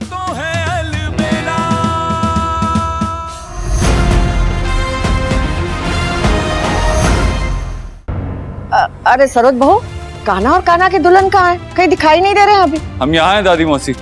तो है अलबेला। अरे सरोज बहू, कान्हा और कान्हा की दुल्हन कहाँ है? कहीं दिखाई नहीं दे रहे हैं अभी। हम यहाँ हैं दादी मौसी।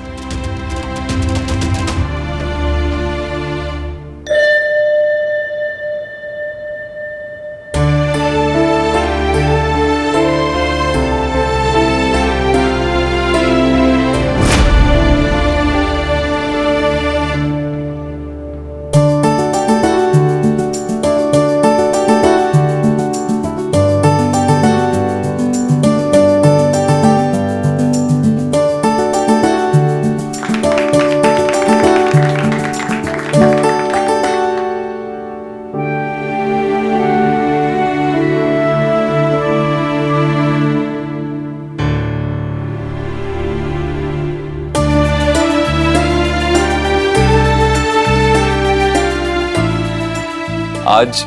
आज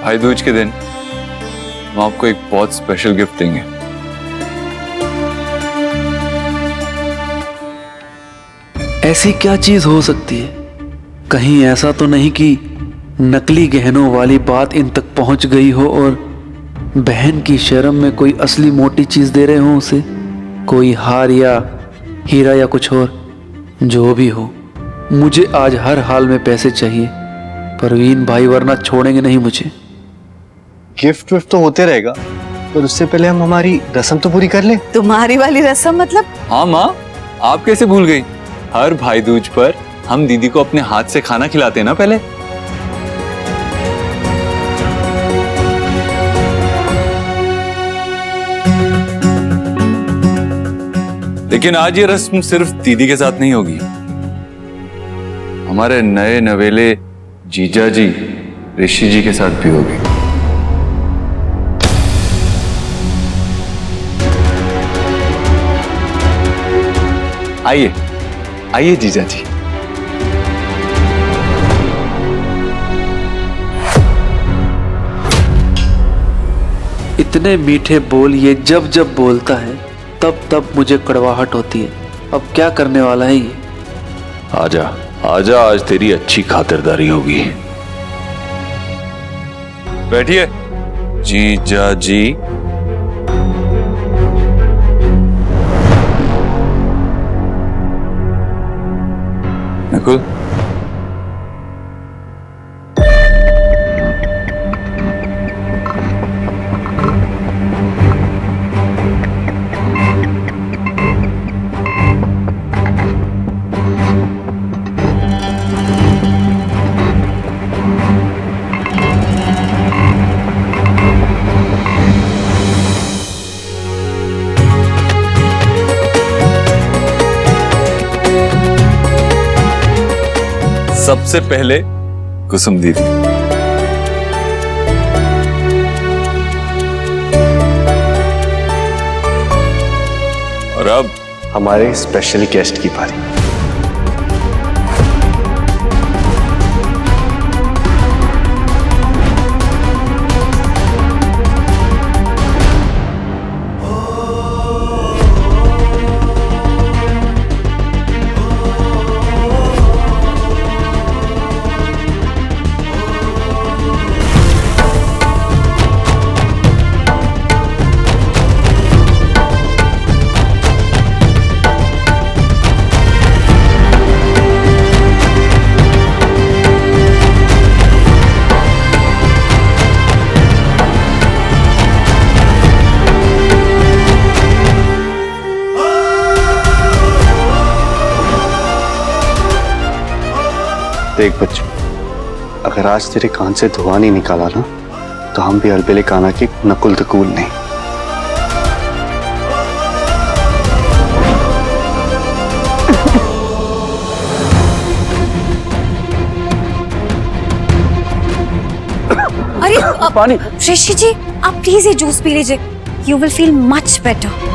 भाई दूज के दिन हम आपको एक बहुत स्पेशल गिफ्ट देंगे। ऐसी क्या चीज हो सकती है? कहीं ऐसा तो नहीं कि नकली गहनों वाली बात इन तक पहुंच गई हो और बहन की शर्म में कोई असली मोटी चीज दे रहे हो उसे? कोई हार या हीरा या कुछ और? जो भी हो, मुझे आज हर हाल में पैसे चाहिए परवीन भाई, वरना छोड़ेंगे नहीं मुझे। गिफ्ट विफ्ट तो होते रहेगा, पर उससे पहले हम हमारी रस्म तो पूरी कर लें। तुम्हारी वाली रस्म मतलब? हाँ माँ, आप कैसे भूल गई? हर भाई दूज पर हम दीदी को अपने हाथ से खाना खिलाते हैं ना पहले। लेकिन आज ये रस्म सिर्फ दीदी के साथ नहीं होगी, हमारे नए नवेले जीजा जी ऋषि जी के साथ भी होगी। आइए आइए जीजा जी। इतने मीठे बोल ये जब जब बोलता है तब तब मुझे कड़वाहट होती है। अब क्या करने वाला है ये? आजा आजा, आज तेरी अच्छी खातिरदारी होगी। बैठिए जीजा जी। नकुल, सबसे पहले कुसुम दीदी। और अब हमारे स्पेशल गेस्ट की बारी। देख बच्चों, अगर आज तेरे कान से धुआं नहीं निकाला ना, तो हम भी अलबेले कान्हा की नकुल तकूल नहीं। अरे पानी। ऋषि जी, आप प्लीज ये जूस पी लीजिए, you will feel much better.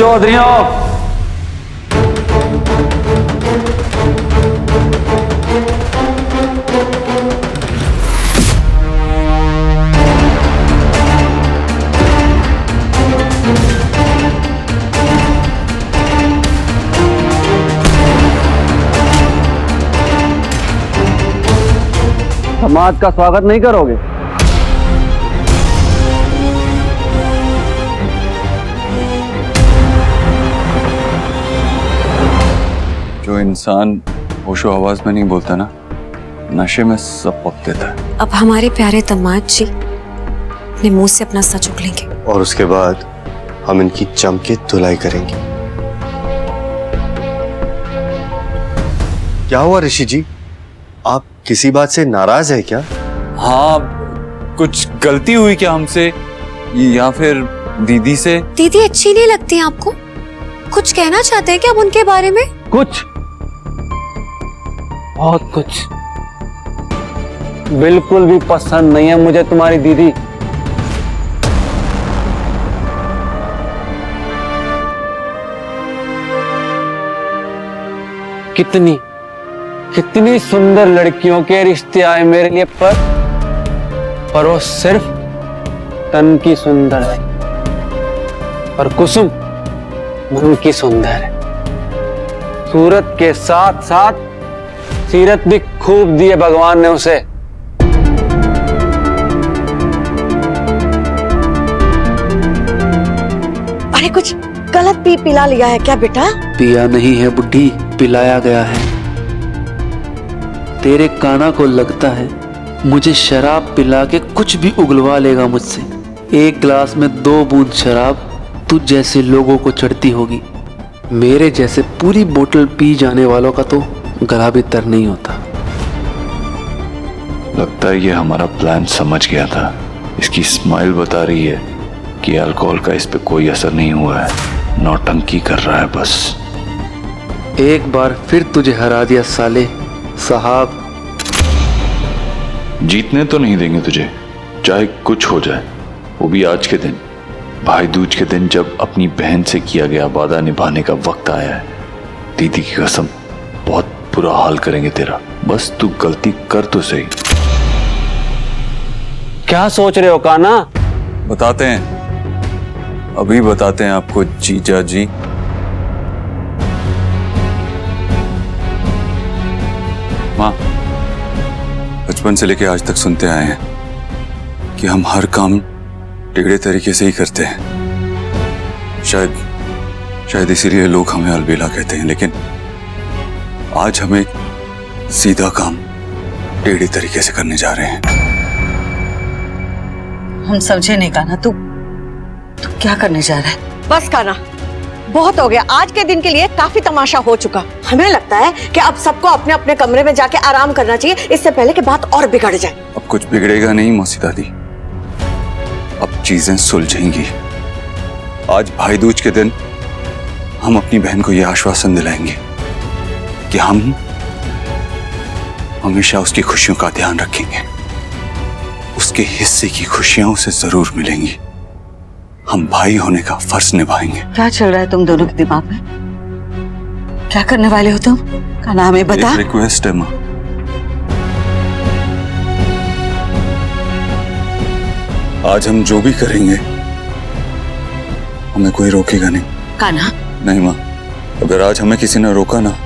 चौधरियों, समाज का स्वागत नहीं करोगे? जो इंसान होशो आवाज में नहीं बोलता ना, नशे में सब पक देता है। अब हमारे प्यारे दामाद जी अपने मुंह से अपना सच उगलेंगे और उसके बाद हम इनकी जम के धुलाई करेंगे। क्या हुआ ऋषि जी, आप किसी बात से नाराज है क्या? हाँ, कुछ गलती हुई क्या हमसे, या फिर दीदी से? दीदी अच्छी नहीं लगती आपको? कुछ कहना चाहते हैं क्या आप उनके बारे में? कुछ, बहुत कुछ। बिल्कुल भी पसंद नहीं है मुझे तुम्हारी दीदी। कितनी कितनी सुंदर लड़कियों के रिश्ते आए मेरे लिए, पर वो सिर्फ तन की सुंदर है, और कुसुम मन की सुंदर है। सूरत के साथ साथ सीरत भी खूब दी है भगवान ने उसे। अरे कुछ गलत पी पिला लिया है क्या बेटा? पिया नहीं है बुड्ढी, पिलाया गया है। तेरे काना को लगता है मुझे शराब पिला के कुछ भी उगलवा लेगा मुझसे। एक गिलास में 2 बूंद शराब तुझ जैसे लोगों को चढ़ती होगी, मेरे जैसे पूरी बोतल पी जाने वालों का तो गला भी तर नहीं होता। लगता है ये हमारा प्लान समझ गया था। इसकी स्माइल बता रही है कि अल्कोहल का इस पे कोई असर नहीं हुआ है, नौटंकी कर रहा है बस। एक बार फिर तुझे हरा दिया साले साहब। जीतने तो नहीं देंगे तुझे, चाहे कुछ हो जाए। वो भी आज के दिन, भाई दूज के दिन, जब अपनी बहन से किया गया वादा निभाने का वक्त आया है। दीदी की कसम, बहुत बुरा हाल करेंगे तेरा। बस तू गलती कर तो सही। क्या सोच रहे हो काना? बताते हैं, अभी बताते हैं आपको जीजा जी। माँ, बचपन से लेके आज तक सुनते आए हैं कि हम हर काम टेढ़े तरीके से ही करते हैं। शायद इसीलिए लोग हमें अलबेला कहते हैं, लेकिन आज हम एक सीधा काम टेढ़े तरीके से करने जा रहे हैं। हम समझे नहीं काना, तू क्या करने जा रहा है? बस काना, बहुत हो गया। आज के दिन के लिए काफी तमाशा हो चुका। हमें लगता है कि अब सबको अपने अपने कमरे में जाके आराम करना चाहिए, इससे पहले कि बात और बिगड़ जाए। अब कुछ बिगड़ेगा नहीं मौसी दादी, अब चीजें सुलझेंगी। आज भाई दूज के दिन हम अपनी बहन को यह आश्वासन दिलाएंगे कि हम हमेशा उसकी खुशियों का ध्यान रखेंगे। उसके हिस्से की खुशियां उसे जरूर मिलेंगी। हम भाई होने का फर्ज निभाएंगे। क्या चल रहा है तुम दोनों के दिमाग में? क्या करने वाले हो तुम? काना हमें बता। एक रिक्वेस्ट है माँ, आज हम जो भी करेंगे हमें कोई रोकेगा नहीं। काना, नहीं माँ, अगर आज हमें किसी ने रोका ना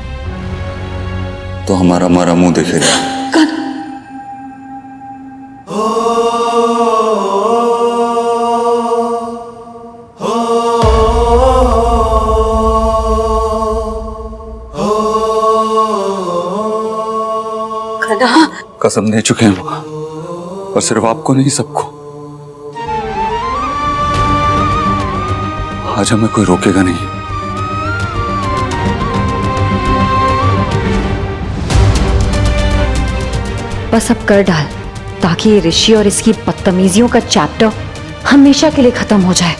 तो हमारा मारा मुंह देखेगा। कसम दे चुके हैं माँ, और सिर्फ आपको नहीं, सबको। आज हमें कोई रोकेगा नहीं। बस अब कर डाल, ताकि ये ऋषि और इसकी बदतमीजियों का चैप्टर हमेशा के लिए खत्म हो जाए।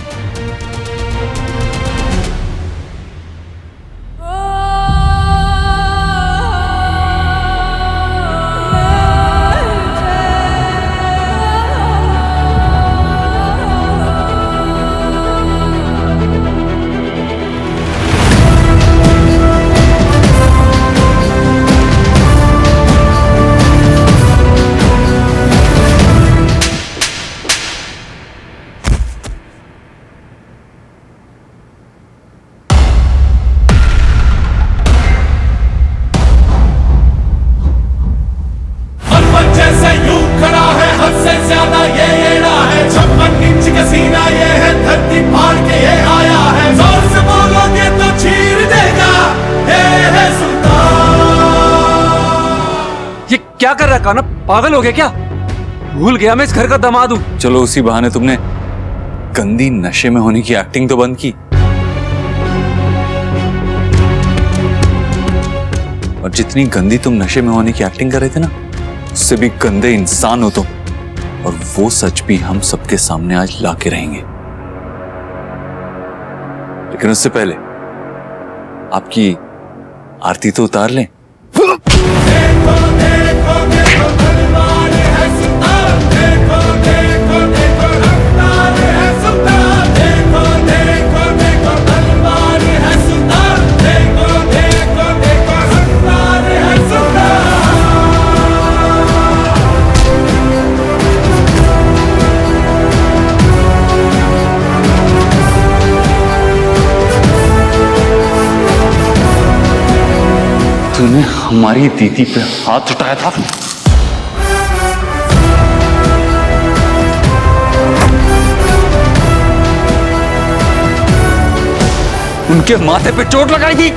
क्या कर रहा काना? पागल हो गया क्या? भूल गया मैं इस घर का दामाद हूं। चलो उसी बहाने तुमने गंदी नशे में होने की एक्टिंग तो बंद की, और जितनी गंदी तुम नशे में होने की एक्टिंग कर रहे थे ना, उससे भी गंदे इंसान हो तुम। और वो सच भी हम सबके सामने आज लाके रहेंगे। लेकिन उससे पहले आपकी आरती तो उतार लें। तूने हमारी दीदी पे हाथ उठाया था। उनके माथे पे चोट लगाई थी।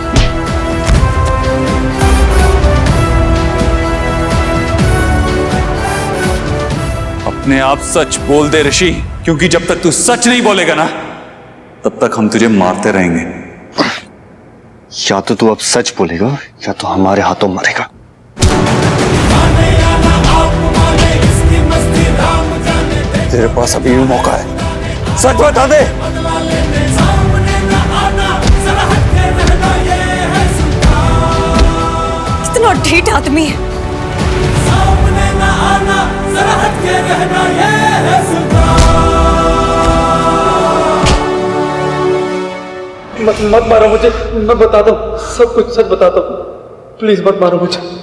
अपने आप सच बोल दे ऋषि, क्योंकि जब तक तू सच नहीं बोलेगा ना, तब तक हम तुझे मारते रहेंगे। या तो तू अब सच बोलेगा या तो हमारे हाथों मरेगा। तेरे पास अभी भी मौका है, सच बता दे। कितना ढीठ आदमी है। मत मारो मुझे, मैं बताता हूँ, सब कुछ सच बताता हूँ। प्लीज मत मारो मुझे।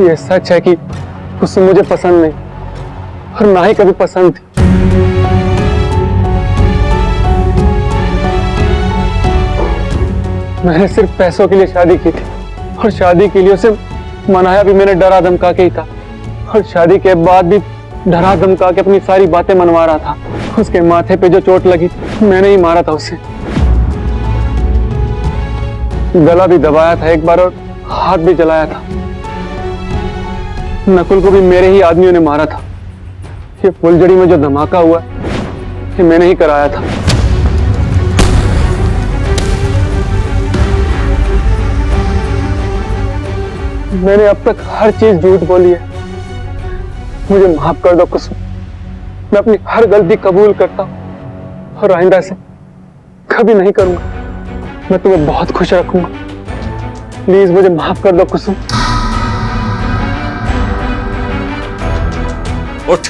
ये सच है कि कुसुम मुझे पसंद नहीं और ना ही कभी पसंद थी। मैंने सिर्फ पैसों के लिए शादी की थी और शादी के लिए उसे मनाया भी मैंने डरा धमका के ही था, और शादी के बाद भी डरा धमका के अपनी सारी बातें मनवा रहा था। उसके माथे पे जो चोट लगी मैंने ही मारा था उसे। गला भी दबाया था एक बार और हाथ भी जलाया था। नकुल को भी मेरे ही आदमियों ने मारा था। ये फुलझड़ी में जो धमाका हुआ ये मैंने ही कराया था। मैंने अब तक हर चीज झूठ बोली है। मुझे माफ कर दो कुसुम, मैं अपनी हर गलती कबूल करता हूं और आइंदा से कभी नहीं करूंगा। मैं तुम्हें बहुत खुश रखूंगा। प्लीज मुझे माफ कर दो कुसुम। उठ।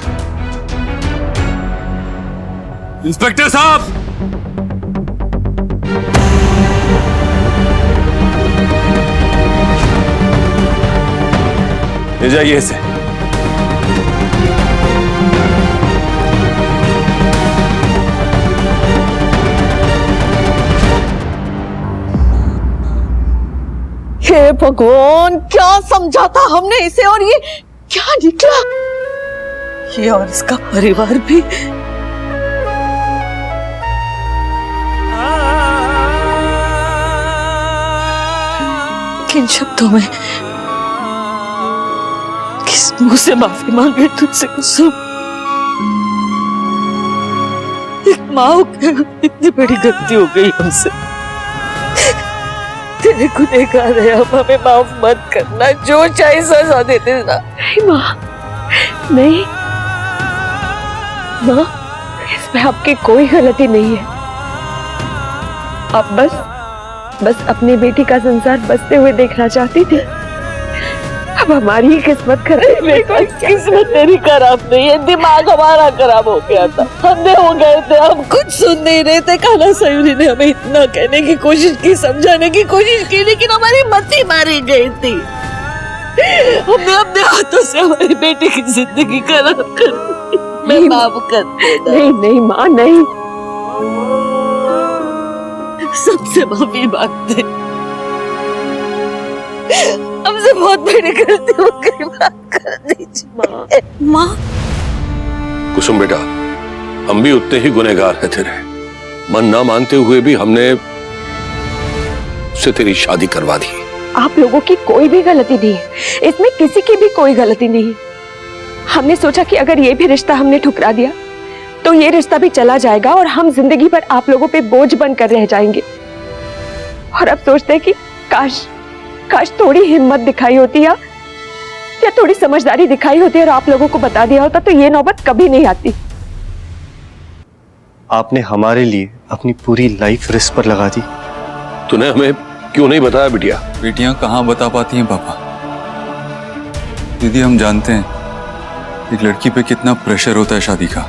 इंस्पेक्टर साहब, ले जाइए इसे। हे भगवान, क्या समझा था हमने इसे और ये क्या निकला। ये और इसका परिवार भी। किन शब्दों में, किस मुंह से माफी मांगे तुझसे कुसुम। एक माँ होकर इतनी बड़ी गलती हो गई हमसे। तेरे गुनहगार है, हम हमें माफ मत करना, जो चाहे सजा दे देना। नहीं माँ, नहीं माँ, इसमें आपकी कोई गलती नहीं है। आप बस अपनी बेटी का संसार बसते हुए देखना चाहती थी। अब हमारी ही किस्मत खराब है। कोई किस्मत तेरी खराब नहीं है, दिमाग हमारा खराब हो गया था। हमने हो गए थे, हम कुछ सुन नहीं रहे थे। कान्हा सयूरी ने हमें इतना कहने की कोशिश की, समझाने की कोशिश की, लेकिन हमारी मती मारी गई थी। हमने अपने हाथों से हमारी बेटी की जिंदगी खराब कर दी। मैं माफ कर देना। नहीं नहीं माँ, नहीं, सबसे माफी मांगते। हमसे बहुत बड़ी गलती हो गई, माफ कर दीजिए माँ। कुसुम बेटा, हम भी उतने ही गुनहगार हैं तेरे। मन ना मानते हुए भी हमने उससे तेरी शादी करवा दी। आप लोगों की कोई भी गलती नहीं है, इसमें किसी की भी कोई गलती नहीं है। हमने सोचा कि अगर ये भी रिश्ता हमने ठुकरा दिया तो ये रिश्ता भी चला जाएगा और हम जिंदगी भर आप लोगों पे बोझ बनकर रह जाएंगे। और अब सोचते हैं कि काश थोड़ी हिम्मत दिखाई होती या थोड़ी समझदारी दिखाई होती और आप लोगों को बता दिया होता तो ये नौबत कभी नहीं आती। आपने हमारे लिए अपनी पूरी लाइफ रिस्क पर लगा दी। तूने हमें क्यों नहीं बताया बिटिया? बेटियां कहाँ बता पाती हैं पापा। दीदी, हम जानते हैं एक लड़की पे कितना प्रेशर होता है शादी का।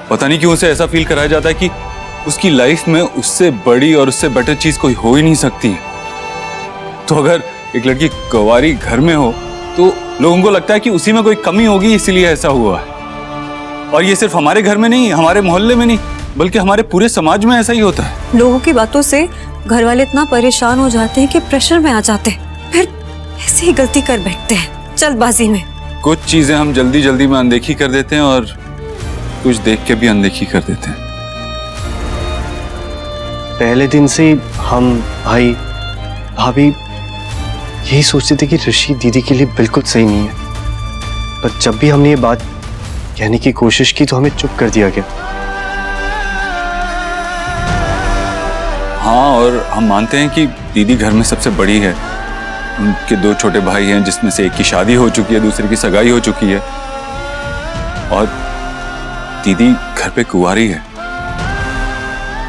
पता नहीं क्यों उसे ऐसा फील कराया जाता है कि उसकी लाइफ में उससे बड़ी और उससे बेटर चीज कोई हो ही नहीं सकती। तो अगर एक लड़की कुंवारी घर में हो तो लोगों को लगता है कि उसी में कोई कमी होगी, इसीलिए ऐसा हुआ है। और ये सिर्फ हमारे घर में नहीं, हमारे मोहल्ले में नहीं, बल्कि हमारे पूरे समाज में ऐसा ही होता है। लोगों की बातों से घर वाले इतना परेशान हो जाते हैं कि प्रेशर में आ जाते हैं, फिर ऐसे ही गलती कर बैठते हैं जल्दबाजी में। कुछ चीजें हम जल्दी जल्दी में अनदेखी कर देते हैं और कुछ देख के भी अनदेखी कर देते हैं। पहले दिन से हम भाई भाभी यही सोचते थे कि ऋषि दीदी के लिए बिल्कुल सही नहीं है, पर जब भी हमने ये बात कहने की कोशिश की तो हमें चुप कर दिया गया। हाँ, और हम मानते हैं कि दीदी घर में सबसे बड़ी है। उनके 2 छोटे भाई हैं, जिसमें से एक की शादी हो चुकी है, दूसरे की सगाई हो चुकी है, और दीदी घर पे कुंवारी है।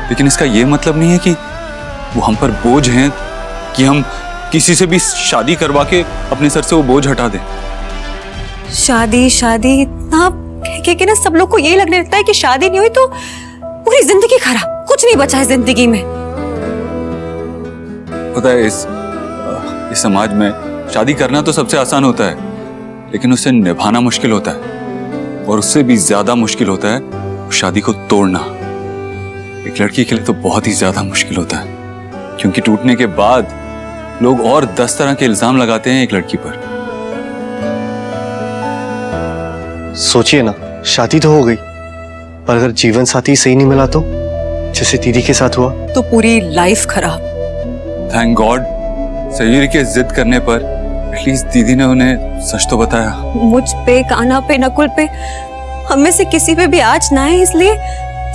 लेकिन इसका ये मतलब नहीं है कि वो हम पर बोझ हैं, कि हम किसी से भी शादी करवा के अपने सर से वो बोझ हटा दें। शादी इतना कह के ना सब लोग को यही लगने लगता है कि शादी नहीं हुई तो पूरी जिंदगी खराब, कुछ नहीं बचा है जिंदगी में। पता है, इस समाज में शादी करना तो सबसे आसान होता है, लेकिन उसे निभाना मुश्किल होता है। और उससे भी ज्यादा मुश्किल होता है शादी को तोड़ना। एक लड़की के लिए तो बहुत ही ज्यादा मुश्किल होता है, क्योंकि टूटने के बाद लोग और 10 तरह के इल्जाम लगाते हैं एक लड़की पर। सोचिए ना, शादी तो हो गई, पर अगर जीवन साथी सही नहीं मिला तो, जैसे दीदी के साथ हुआ, तो पूरी लाइफ खराब। थैंक गॉड सयूरी के जिद करने पर एटलीस्ट दीदी ने उन्हें सच तो बताया। मुझ पे, कान्हा पे, नकुल पे, हम में से किसी पे भी आज ना है, इसलिए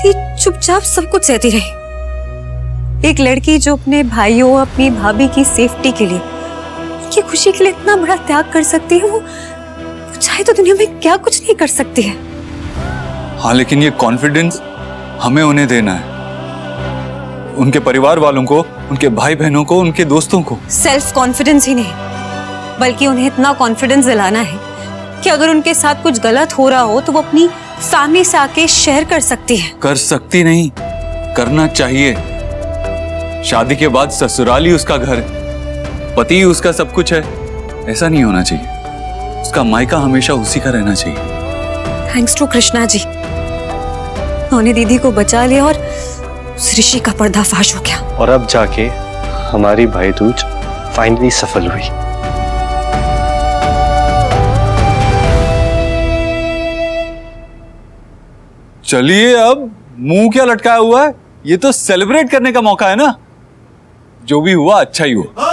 ये चुपचाप सब कुछ सहती रही। एक लड़की जो अपने भाइयों, अपनी भाभी की सेफ्टी के लिए, उनकी खुशी के लिए इतना बड़ा त्याग कर सकती है, वो चाहे तो दुनिया में क्या कुछ नहीं कर सकती है। हाँ, लेकिन ये कॉन्फिडेंस हमें उन्हें देना है, उनके परिवार वालों को, उनके भाई बहनों को, उनके दोस्तों को। सेल्फ कॉन्फिडेंस ही नहीं, बल्कि उन्हें इतना कॉन्फिडेंस दिलाना है कि अगर उनके साथ कुछ गलत हो रहा हो तो वो अपनी फैमिली से आके शेयर कर सकती है। कर सकती नहीं, करना चाहिए। शादी के बाद ससुराल ही उसका घर है, पति ही उसका सब कुछ है। ऐसा नहीं होना चाहिए। उसका मायका हमेशा उसी का रहना चाहिए। थैंक्स टू कृष्णा जी, उन्होंने दीदी को बचा लिया और उस ऋषि का पर्दाफाश हो गया। और अब जाके हमारी भाई दूज फाइनली सफल हुई। चलिए, अब मुंह क्या लटकाया हुआ है? ये तो सेलिब्रेट करने का मौका है ना। जो भी हुआ अच्छा ही हुआ।